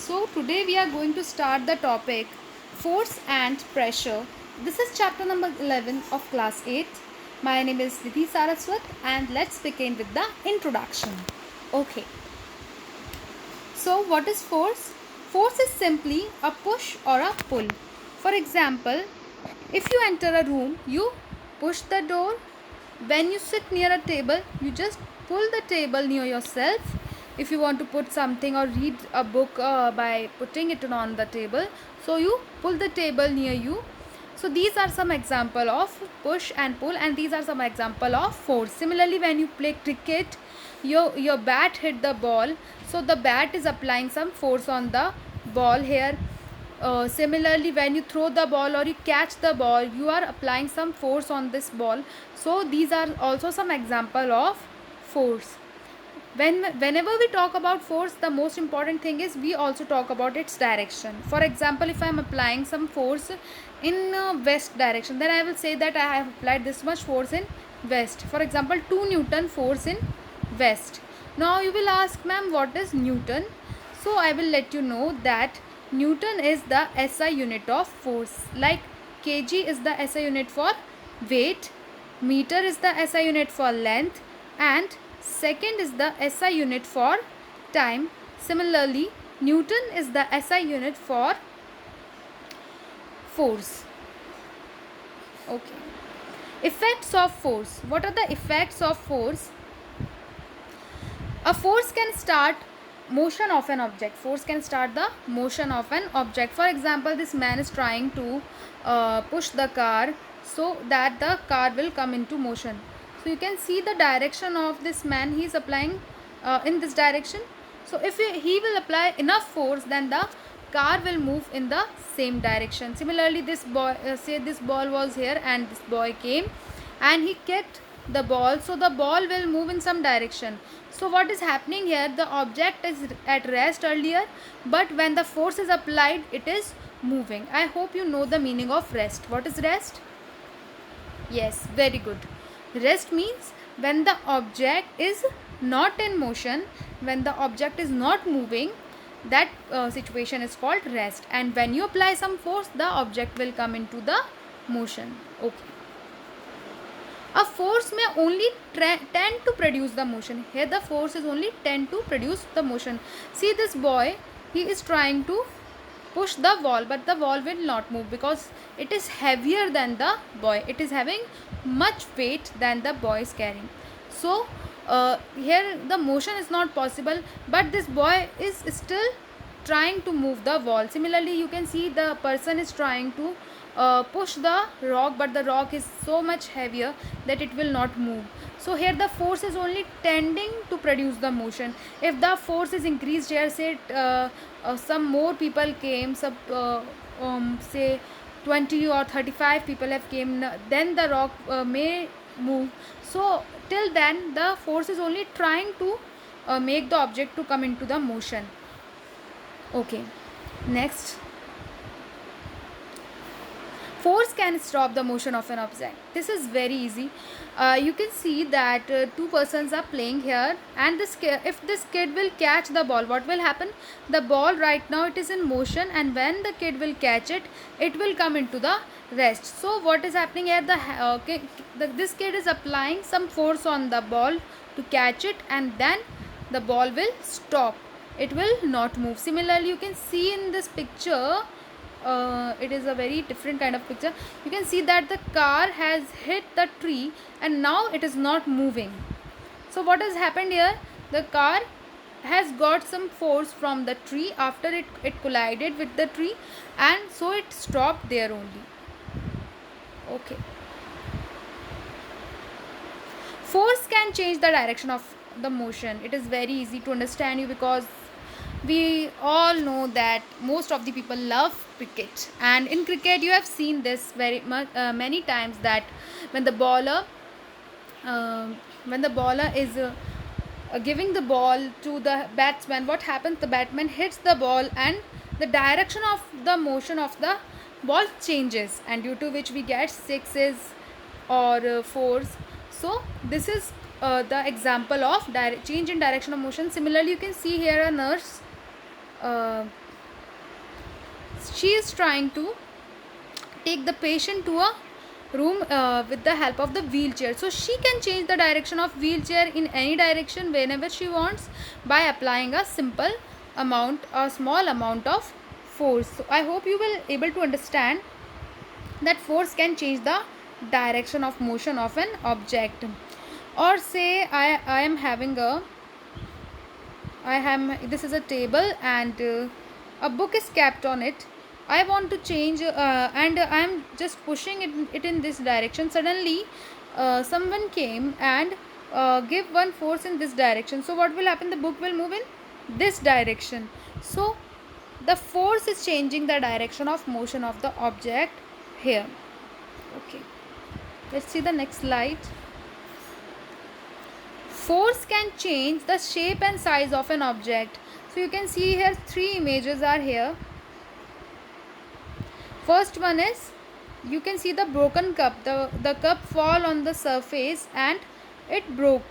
So today we are going to start the topic force and pressure. This is chapter number 11 of class 8. My name is Vidhi Saraswat and let's begin with the introduction. Okay. So what is force? Force is simply a push or a pull. For example, if you enter a room, you push the door. When you sit near a table, you just pull the table near yourself. If you want to put something or read a book by putting it on the table, so you pull the table near you. So these are some example of push and pull, and these are some example of force. Similarly, when you play cricket, your bat hit the ball, so the bat is applying some force on the ball here. Similarly, when you throw the ball or you catch the ball, you are applying some force on this ball. So these are also some example of force. Whenever we talk about force, the most important thing is we also talk about its direction. For example, if I am applying some force in west direction, then I will say that I have applied this much force in west. For example, 2 Newton force in west. Now you will ask, ma'am, what is Newton? So I will let you know that Newton is the SI unit of force. Like kg is the SI unit for weight, meter is the SI unit for length, and second is the SI unit for time. Similarly, Newton is the SI unit for force. Okay. Effects of force. What are the effects of force? A force can start motion of an object. Force can start the motion of an object. For example, this man is trying to push the car so that the car will come into motion. So you can see the direction of this man. He is applying in this direction. So if he will apply enough force, then the car will move in the same direction. Similarly, this boy, say this ball was here and this boy came and he kicked the ball, so the ball will move in some direction. So what is happening here, the object is at rest earlier, but when the force is applied, it is moving. I hope you know the meaning of rest. What is rest? Yes, very good. Rest means when the object is not in motion, when the object is not moving, that situation is called rest. And when you apply some force, the object will come into the motion. Okay. A force may only tend to produce the motion. Here the force is only tend to produce the motion. See this boy, he is trying to push the wall, but the wall will not move because it is heavier than the boy. It is having much weight than the boy is carrying. So here the motion is not possible, but this boy is still trying to move the wall. Similarly, you can see the person is trying to push the rock, but the rock is so much heavier that it will not move. So here the force is only tending to produce the motion. If the force is increased here, say some more people came, say 20 or 35 people have came, then the rock may move. So till then the force is only trying to make the object to come into the motion. Okay, next. Force can stop the motion of an object. This is very easy. You can see that two persons are playing here, and if this kid will catch the ball, what will happen? The ball right now it is in motion, and when the kid will catch it, it will come into the rest. So what is happening here? This kid is applying some force on the ball to catch it, and then the ball will stop. It will not move. Similarly, you can see in this picture. It is a very different kind of picture. You can see that the car has hit the tree and now it is not moving. So what has happened here? The car has got some force from the tree after it collided with the tree, and so it stopped there only. Okay. Force can change the direction of the motion. It is very easy to understand you because we all know that most of the people love cricket, and in cricket you have seen this very much many times, that when the bowler is giving the ball to the batsman, what happens? The batsman hits the ball and the direction of the motion of the ball changes, and due to which we get sixes or fours. So this is the example of change in direction of motion. Similarly, you can see here a nurse she is trying to take the patient to a room with the help of the wheelchair. So she can change the direction of wheelchair in any direction whenever she wants by applying a simple amount, a small amount of force. So I hope you will able to understand that force can change the direction of motion of an object. Or say I am having a, I am, this is a table and a book is kept on it. I want to change and I am just pushing it in this direction. Suddenly someone came and give one force in this direction. So what will happen? The book will move in this direction. So the force is changing the direction of motion of the object here. Okay, let's see the next slide. Force can change the shape and size of an object. So you can see here three images are here. First one is, you can see the broken cup. The cup fall on the surface and it broke.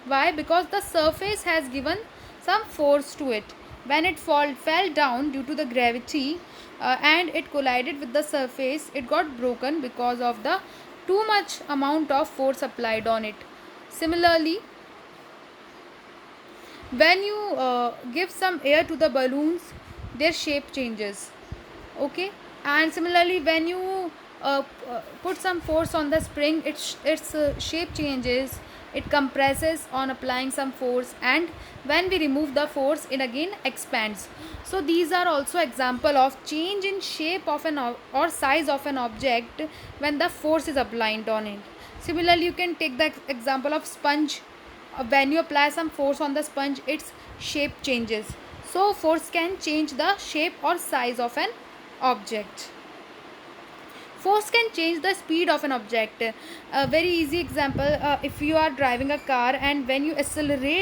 Why? Because the surface has given some force to it. When it fell down due to the gravity and it collided with the surface, it got broken because of the too much amount of force applied on it. Similarly, when you give some air to the balloons, their shape changes. Okay, and similarly when you put some force on the spring, its shape changes, it compresses on applying some force, and when we remove the force, it again expands. So these are also example of change in shape of an or size of an object when the force is applied on it. Similarly, you can take the example of sponge. When you apply some force on the sponge, its shape changes. So force can change the shape or size of an object. Force can change the speed of an object. A very easy example, if you are driving a car and when you accelerate